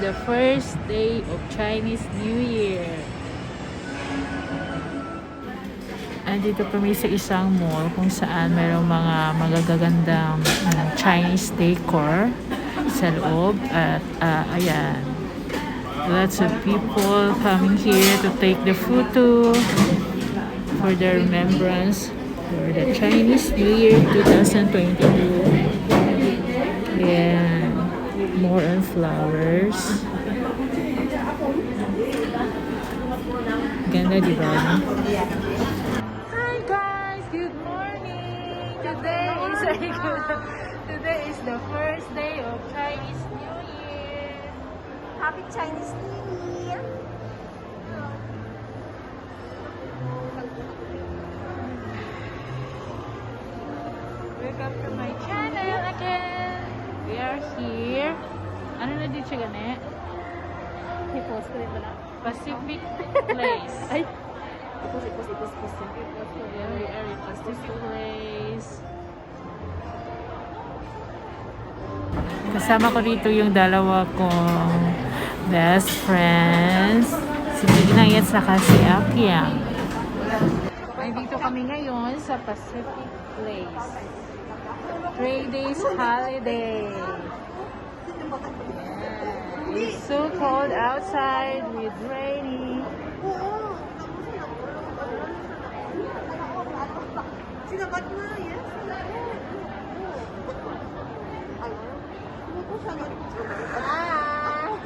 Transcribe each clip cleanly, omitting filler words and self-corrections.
the first day of Chinese New Year. Andito kami sa isang mall kung saan mayroong mga magagandang Chinese decor sa loob at ayan, lots of people coming here to take the photo for the remembrance for the Chinese New Year 2022. Ayan, more on flowers. Ganda, diba? Hi guys, good morning. Today is the first day of Chinese New Year. Happy Chinese New Year! Welcome to my channel again. We are here. Ano na dito siya gani? I-post ko rin pala. Pacific Place. Ay! I-post. Yeah, we are in Pacific Place. Kasama ko dito yung dalawa kong best friends. Si Ginay at saka si Akyang. Ay, dito kami ngayon sa Pacific Place. 3 days holiday. Yeah. It's so cold outside with rainy. Sinabat mo, yes? Ah!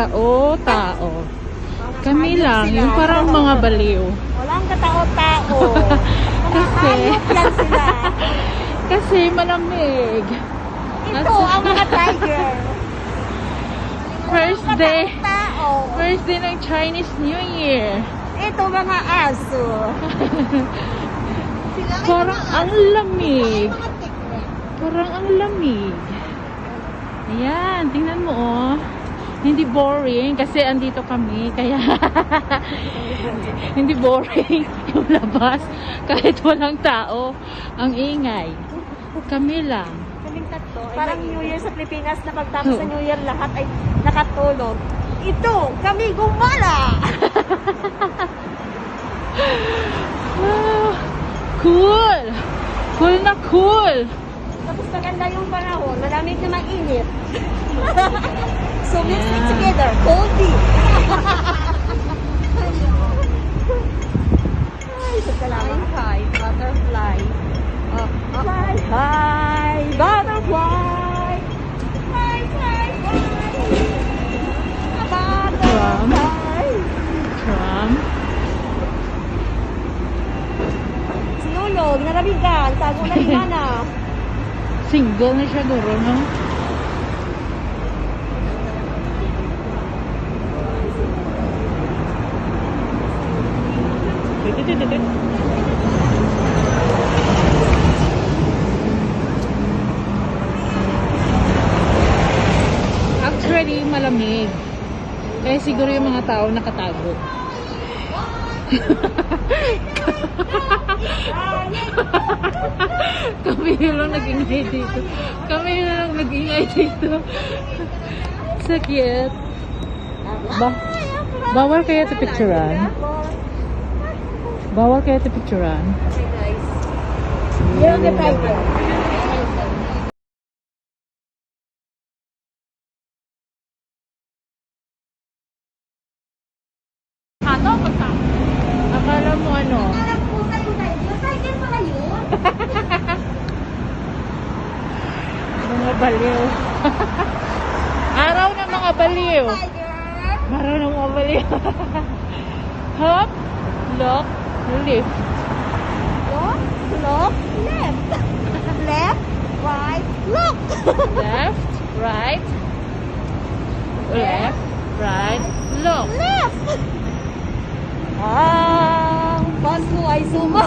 katao-tao. Kami lang, yung parang mga baliw. Walang katao-tao. Kasi, Hayop lang sila. kasi malamig. Ito ang mga tiger. First day, Tao. first day ng Chinese New Year. Ito mga aso. Sila ay Parang mga ang lamig. mga tikmek. Parang ang lamig. Ayan, tingnan mo oh. Hindi boring kasi andito kami kaya hindi boring yung labas kahit walang tao. Ang ingay. Kami lang. Kaming tatlo. Parang New Year sa Pilipinas na pagtapos sa New Year lahat ay nakatulog. Ito, kami gumala! Wow. Cool! Cool na cool! Tapos maganda yung panahon, malamig na mainit. So let's Yeah. stick together, coldie. Ay, salamat. Hi, butterfly. Fly high, butterfly. Fly, fly, fly. Butterfly. Trump. Sinulog, narabigan, tago na limana. Single na siya guro, no? Actually, malamig. Kaya siguro yung mga tao nakatago. Kami lang nag-ingay dito. Kami lang nag-ingay dito. So cute. Bawal kaya ito picturean? Bawal kaya ito picturean? You're the tiger. Ano? Akala mo ano? Alam ko sa'yo, tiger. Tiger pala yun. Mga baliw. Araw ng mga baliw. Tiger. Araw ng mga baliw. Hop, look, lift. Look, look, left. Left, right, look. Left, right. Left, right, look. Left. Pasko ay suma.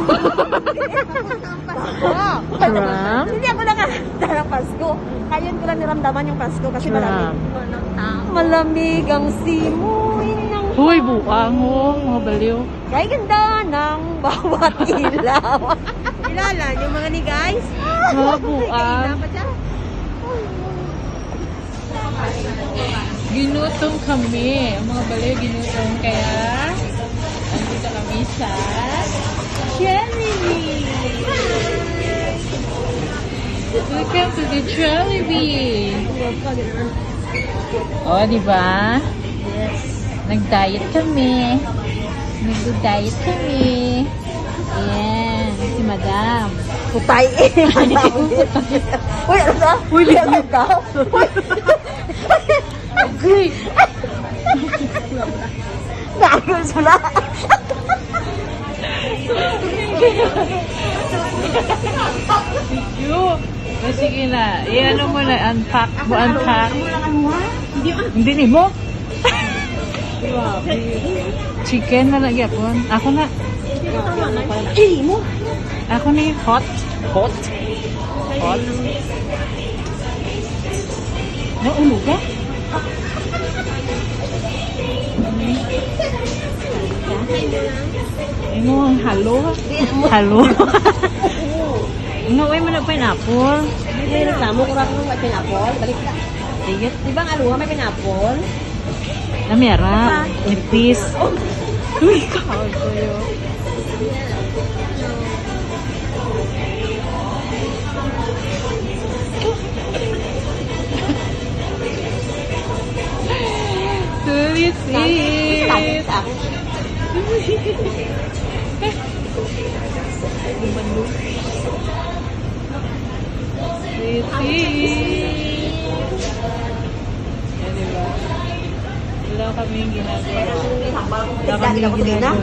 Trump. Hindi ako nakakanta ng Pasko. Ngayon ko lang niramdaman yung Pasko kasi malamig. Trump. Malamig ang simoy ng Huy, buang oh, mga baliw. kay ganda ng bawat ilaw. Kilala yung mga ni guys? Mga buang. Ginutom kami. Ang mga baliw ginutom kaya andito kami sa Jollibee. Welcome to the Jollibee. Oh, di ba? Yes. Nag-diet kami. Nag-diet kami. Ayan, si Madam. Putay eh. Uy, ano ka? Uy, ano ka? Agree. Dahil sila. Yo. Sige na. Iyan mo na. Unpack. Unpack. Hindi ni mo. Chicken na lagi ako. Ako na. Mo. Ako na yung hot. Hot. Hot. Naulo ka? Ano ang halo? Halo? Inuwi mo na pineapple. May reklamo ko rin may pineapple. Balik ka. Sige. Di ba ang aluha may pineapple? Namera. Nipis. Uy, kawal ko yun. Tulisin. Tulisin. Wala kami ginagawa. Tignan nila ko tignan.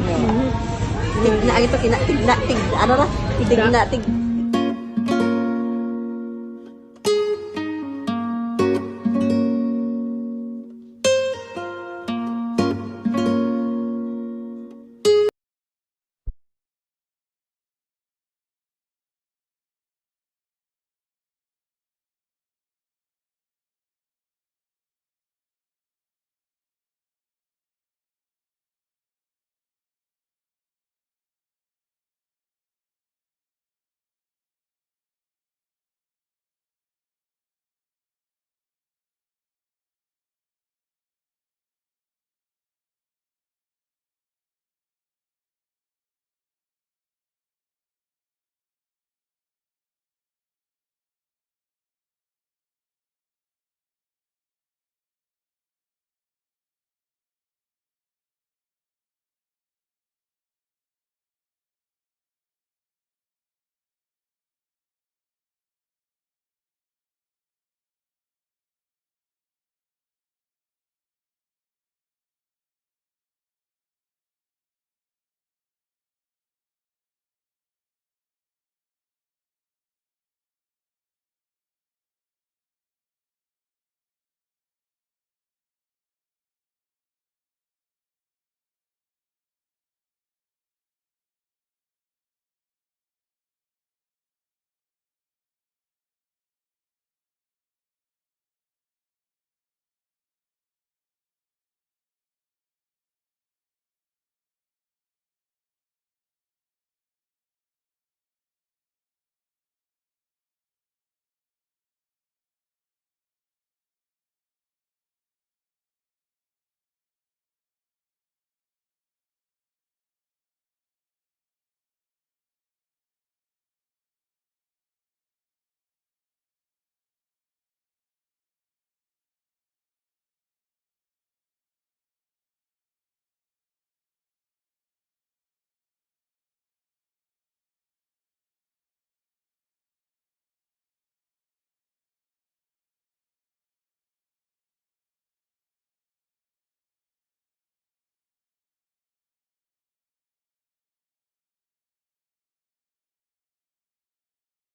Tignan ito, ano na? Tignan.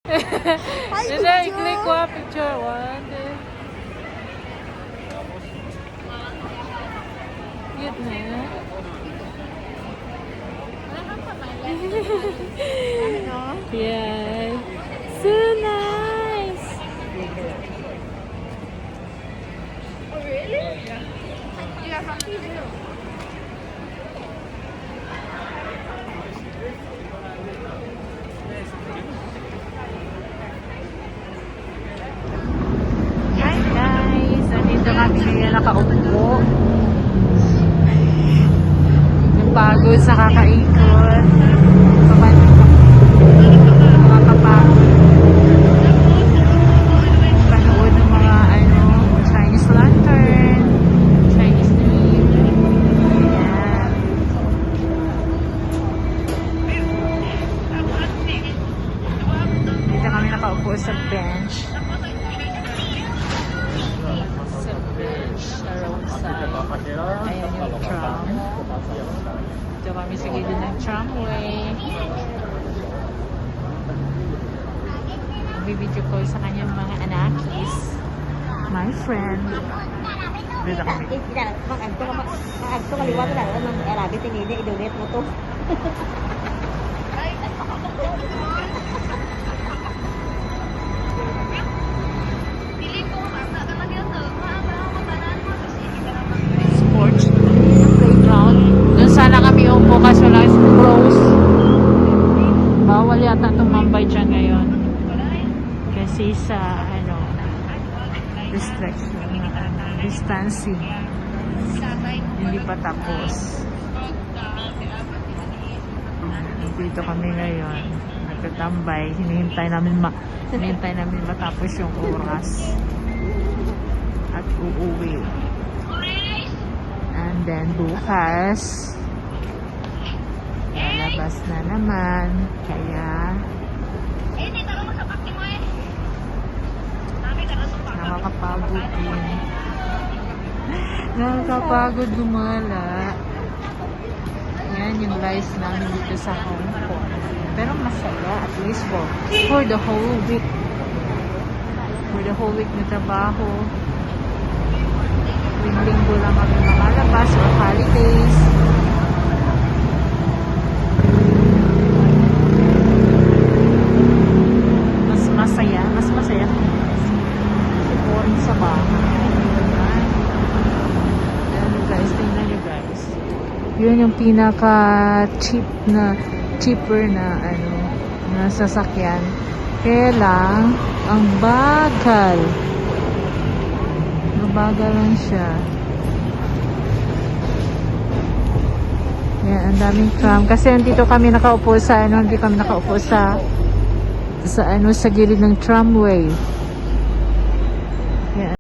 Hindi, click ko picture. 1, 2. Cute na yun. Yeah. So nice. Oh, really? Yeah, how do you do? Hi guys! Nandito kami ngayon nakaupo. Yung pagod sa kakaikot. Makakapagod. Panood ng mga Chinese lantern. Chinese New Year. Ayan. Dito kami nakaupo sa bench. Ayan yung tram. Dito kami sa gilid ng tramway. Bibidyo ko sa kanyang mga anakis. My friend. Dito kami. Mag-agto kaliwat na lang ng Arabi tinili, i-donate mo to. Sports playground. Doon sana kami upo kaso lang close. Bawal yata tumambay dyan ngayon. Kasi sa restriction na distancing. Hindi pa tapos. Dito kami ngayon. Nagtatambay. Hinihintay namin matapos yung oras. At uuwi. And then bukas lalabas na naman. Kaya nakakapagod din. Nakakapagod gumala. Yan yung lives namin dito sa Hong Kong. Pero masaya, at least for the whole week. For the whole week na trabaho. Linggo lang kami makalabas or holidays. Mas masaya kung boring sa bahay. Ayan guys, tingnan nyo guys. Yun yung pinaka cheaper na na sasakyan. Kaya lang, ang bagal. Mabagal lang siya. Yan, ang daming tram. Kasi dito kami nakaupo sa hindi kami nakaupo sa sa gilid ng tramway. Yan.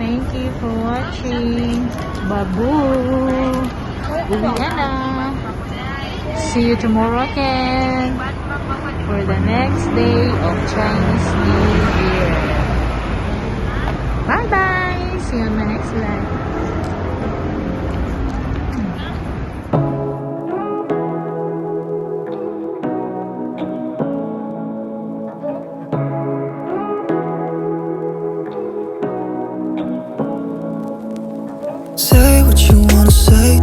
Thank you for watching. Babu. Uwi na. See you tomorrow again for the next day of Chinese New Year. Bye bye. See you on my next live. Say what you wanna say.